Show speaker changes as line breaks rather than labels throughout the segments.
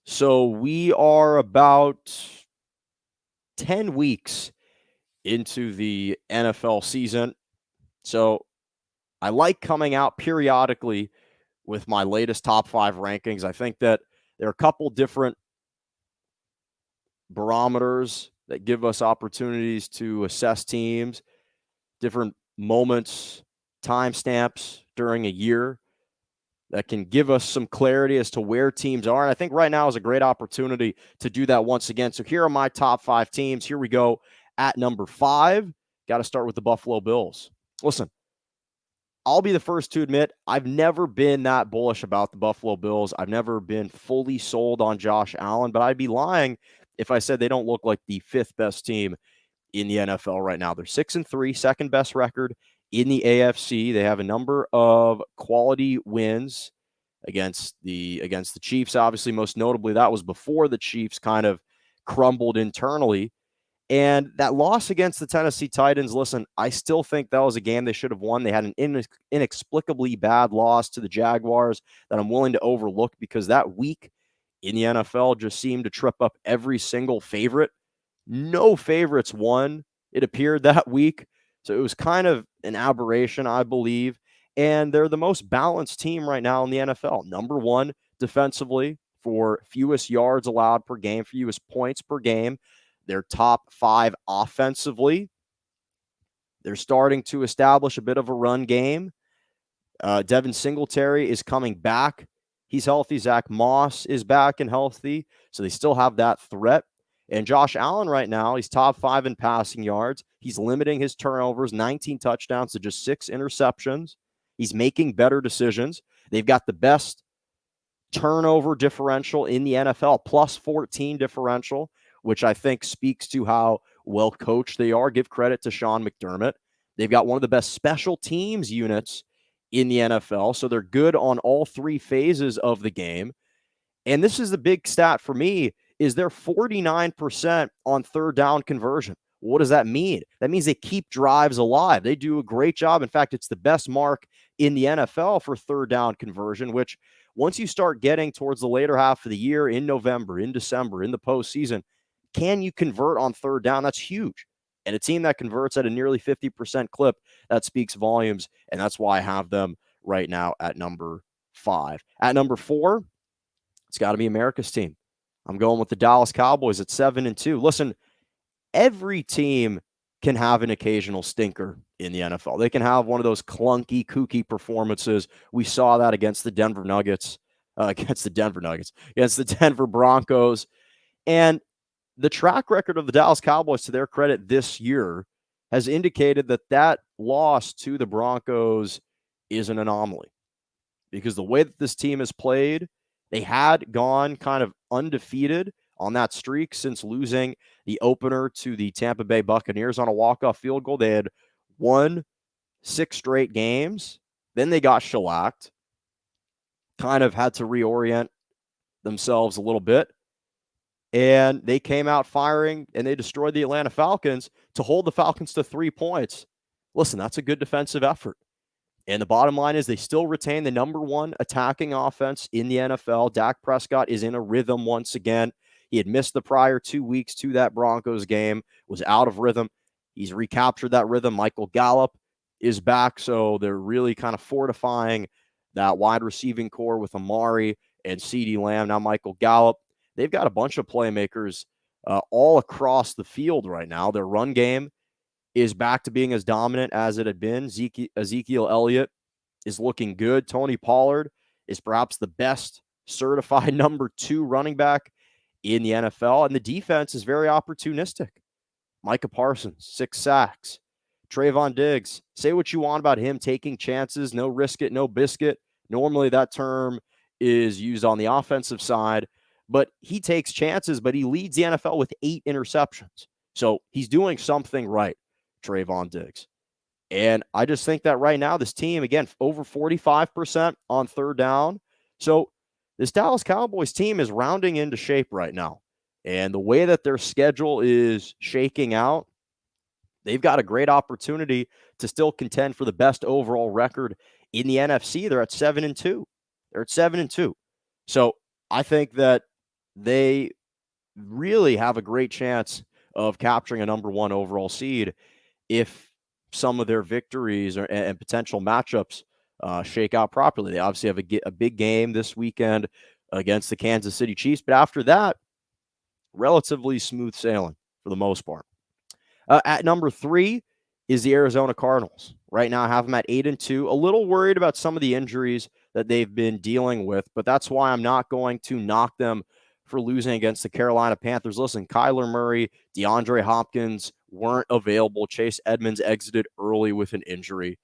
So we are about 10 weeks into the NFL season. So I like coming out periodically with my latest top 5 rankings. I think that there are a couple different barometers that give us opportunities to assess teams, different moments, timestamps during a year that can give us some clarity as to where teams are. And I think right now is a great opportunity to do that once again. So here are my top 5 teams. Here we go at number 5. Got to start with the Buffalo Bills. Listen, I'll be the first to admit I've never been that bullish about the Buffalo Bills. I've never been fully sold on Josh Allen, but I'd be lying if I said they don't look like the 5th best team in the NFL right now. They're 6-3, second best record in the AFC. They have a number of quality wins against the Chiefs. Obviously, most notably, that was before the Chiefs kind of crumbled internally. And that loss against the Tennessee Titans, listen, I still think that was a game they should have won. They had an inexplicably bad loss to the Jaguars that I'm willing to overlook because that week in the NFL just seemed to trip up every single favorite. No favorites won, it appeared, that week. So it was kind of an aberration, I believe. And they're the most balanced team right now in the NFL. Number 1 defensively for fewest yards allowed per game, fewest points per game. They're top 5 offensively. They're starting to establish a bit of a run game. Devin Singletary is coming back. He's healthy. Zach Moss is back and healthy. So they still have that threat. And Josh Allen right now, he's top 5 in passing yards. He's limiting his turnovers, 19 touchdowns to just 6 interceptions. He's making better decisions. They've got the best turnover differential in the NFL, plus 14 differential, which I think speaks to how well coached they are. Give credit to Sean McDermott. They've got one of the best special teams units in the NFL, so they're good on all 3 phases of the game. And this is the big stat for me, is they're 49% on third down conversion. What does that mean? That means they keep drives alive. They do a great job. In fact, it's the best mark in the NFL for third down conversion, which once you start getting towards the later half of the year, in November, in December, in the postseason, can you convert on third down? That's huge. And a team that converts at a nearly 50% clip, that speaks volumes. And that's why I have them right now at number 5. At number 4, it's got to be America's team. I'm going with the Dallas Cowboys at 7-2. Listen, every team can have an occasional stinker in the NFL. They can have one of those clunky, kooky performances. We saw that against the Denver Nuggets, against the Denver Broncos. And the track record of the Dallas Cowboys, to their credit this year, has indicated that that loss to the Broncos is an anomaly. Because the way that this team has played, they had gone kind of undefeated on that streak since losing the opener to the Tampa Bay Buccaneers on a walk-off field goal. They had won 6 straight games. Then they got shellacked, kind of had to reorient themselves a little bit. And they came out firing, and they destroyed the Atlanta Falcons to hold the Falcons to 3 points. Listen, that's a good defensive effort. And the bottom line is they still retain the number 1 attacking offense in the NFL. Dak Prescott is in a rhythm once again. He had missed the prior 2 weeks to that Broncos game, was out of rhythm. He's recaptured that rhythm. Michael Gallup is back, so they're really kind of fortifying that wide receiving core with Amari and CeeDee Lamb. Now Michael Gallup. They've got a bunch of playmakers all across the field right now. Their run game is back to being as dominant as it had been. Ezekiel Elliott is looking good. Tony Pollard is perhaps the best certified number 2 running back in the NFL. And the defense is very opportunistic. Micah Parsons, 6 sacks. Trayvon Diggs, say what you want about him taking chances, no risk it, no biscuit. Normally that term is used on the offensive side, but he takes chances, but he leads the NFL with 8 interceptions. So he's doing something right, Trayvon Diggs. And I just think that right now this team, again, over 45% on third down. So this Dallas Cowboys team is rounding into shape right now. And the way that their schedule is shaking out, they've got a great opportunity to still contend for the best overall record in the NFC. They're at 7-2. They're at 7-2. So I think that they really have a great chance of capturing a number one overall seed if some of their victories and potential matchups shake out properly. They obviously have a big game this weekend against the Kansas City Chiefs, but after that, relatively smooth sailing for the most part. At number 3 is the Arizona Cardinals. Right now, I have them at 8-2. A little worried about some of the injuries that they've been dealing with, but that's why I'm not going to knock them for losing against the Carolina Panthers. Listen, Kyler Murray, DeAndre Hopkins weren't available. Chase Edmonds exited early with an injury.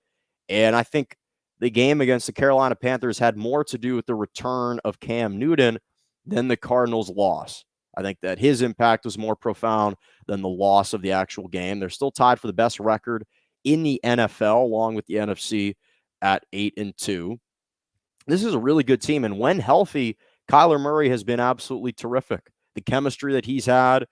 And I think the game against the Carolina Panthers had more to do with the return of Cam Newton than the Cardinals' loss. I think that his impact was more profound than the loss of the actual game. They're still tied for the best record in the NFL, along with the NFC at 8-2. This is a really good team. And when healthy, Kyler Murray has been absolutely terrific. The chemistry that he's had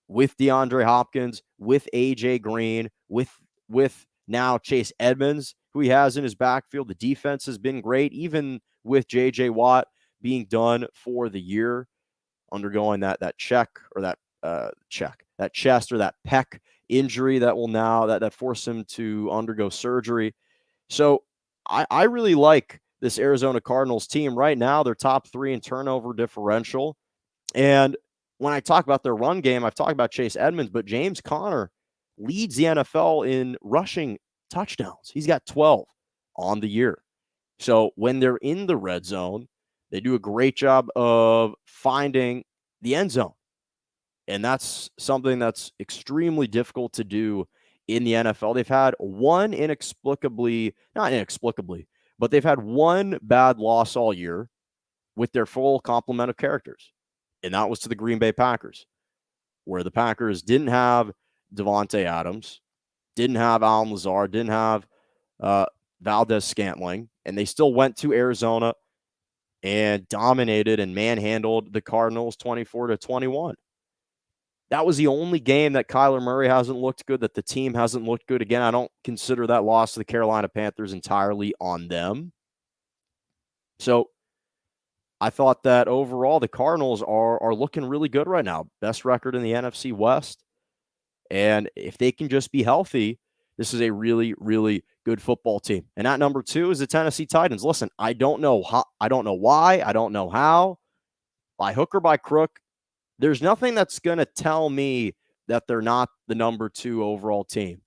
with DeAndre Hopkins, with AJ Green, with now Chase Edmonds, who he has in his backfield. The defense has been great, even with JJ Watt being done for the year, undergoing that check or that chest or that pec injury that will now that force him to undergo surgery. So I really like this Arizona Cardinals team right now. They're top 3 in turnover differential. And when I talk about their run game, I've talked about Chase Edmonds, but James Conner leads the NFL in rushing touchdowns. He's got 12 on the year. So when they're in the red zone, they do a great job of finding the end zone. And that's something that's extremely difficult to do in the NFL. They've had not inexplicably, but they've had one bad loss all year with their full complement of characters. And that was to the Green Bay Packers, where the Packers didn't have Devontae Adams, didn't have Allen Lazard, didn't have Valdez Scantling, and they still went to Arizona and dominated and manhandled the Cardinals 24-21. That was the only game that Kyler Murray hasn't looked good, that the team hasn't looked good. Again, I don't consider that loss to the Carolina Panthers entirely on them. So I thought that overall the Cardinals are looking really good right now. Best record in the NFC West. And if they can just be healthy, this is a really, really good football team. And at number 2 is the Tennessee Titans. Listen, I don't know why, I don't know how, by hook or by crook. There's nothing that's going to tell me that they're not the number 2 overall team.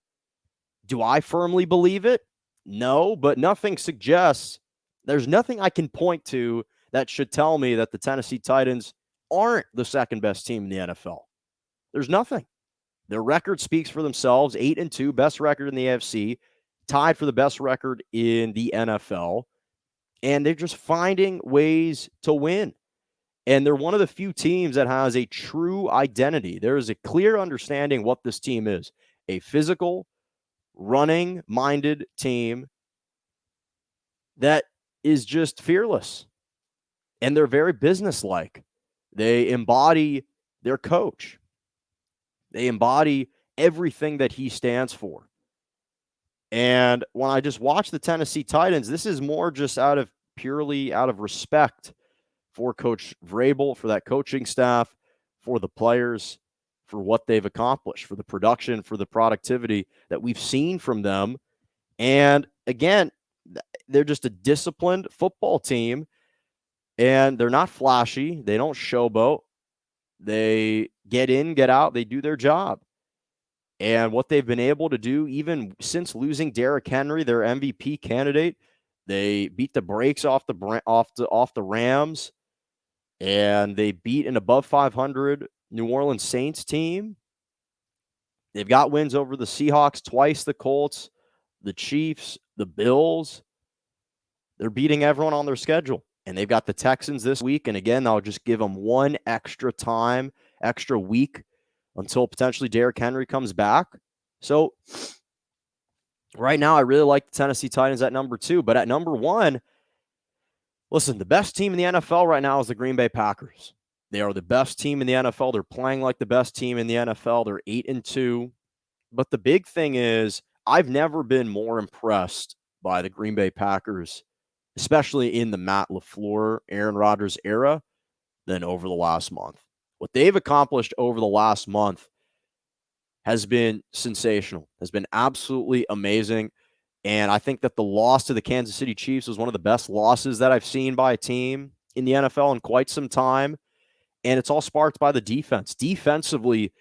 Do I firmly believe it? No, but nothing suggests, there's nothing I can point to that should tell me that the Tennessee Titans aren't the second best team in the NFL. There's nothing. Their record speaks for themselves. 8-2, best record in the AFC, tied for the best record in the NFL. And they're just finding ways to win. And they're one of the few teams that has a true identity. There is a clear understanding what this team is. A physical, running-minded team that is just fearless. And they're very businesslike. They embody their coach. They embody everything that he stands for. And when I just watch the Tennessee Titans, this is more just purely out of respect for Coach Vrabel, for that coaching staff, for the players, for what they've accomplished, for the production, for the productivity that we've seen from them. And again, they're just a disciplined football team, and they're not flashy. They don't showboat. They get in, get out. They do their job. And what they've been able to do, even since losing Derrick Henry, their MVP candidate, they beat the brakes off the Rams. And they beat an above 500 New Orleans Saints team. They've got wins over the Seahawks twice, the Colts, the Chiefs, the Bills. They're beating everyone on their schedule. And they've got the Texans this week. And again, I'll just give them one extra week until potentially Derrick Henry comes back. So right now, I really like the Tennessee Titans at number 2. But at number 1, listen, the best team in the NFL right now is the Green Bay Packers. They are the best team in the NFL. They're playing like the best team in the NFL. They're 8-2. But the big thing is, I've never been more impressed by the Green Bay Packers, especially in the Matt LaFleur, Aaron Rodgers era, than over the last month. What they've accomplished over the last month has been sensational, has been absolutely amazing. And I think that the loss to the Kansas City Chiefs was one of the best losses that I've seen by a team in the NFL in quite some time. And it's all sparked by the defense. Defensively,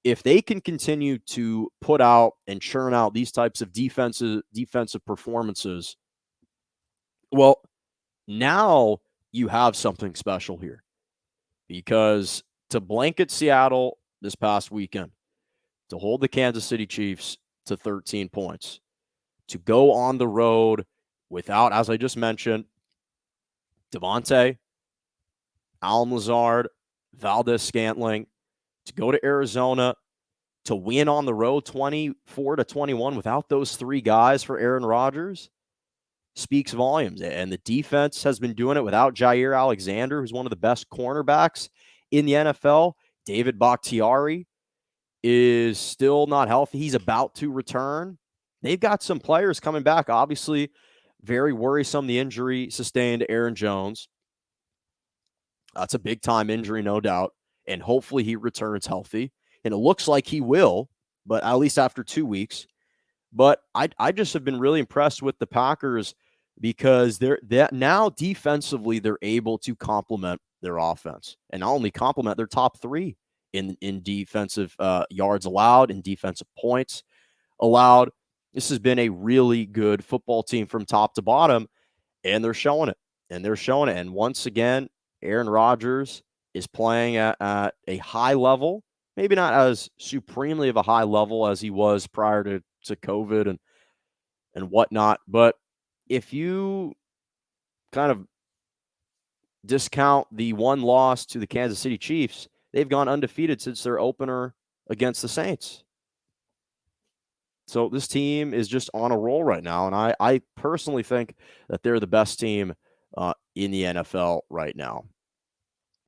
if they can continue to put out and churn out these types of defensive performances, well, now you have something special here, because to blanket Seattle this past weekend, to hold the Kansas City Chiefs to 13 points, to go on the road without, as I just mentioned, Devontae, Allen Lazard, Valdez Scantling, to go to Arizona, to win on the road 24-21 without those three guys for Aaron Rodgers speaks volumes. And the defense has been doing it without Jair Alexander, who's one of the best cornerbacks in the NFL. David Bakhtiari is still not healthy. He's about to return. They've got some players coming back. Obviously, very worrisome, the injury sustained Aaron Jones. That's a big-time injury, no doubt. And hopefully he returns healthy. And it looks like he will, but at least after 2 weeks. But I just have been really impressed with the Packers, because now defensively they're able to complement their offense, and not only complement, their top three in defensive yards allowed and defensive points allowed. This has been a really good football team from top to bottom, and they're showing it. And once again, Aaron Rodgers is playing at a high level, maybe not as supremely of a high level as he was prior to COVID and whatnot. But if you kind of discount the one loss to the Kansas City Chiefs, they've gone undefeated since their opener against the Saints. So this team is just on a roll right now, and I personally think that they're the best team in the NFL right now.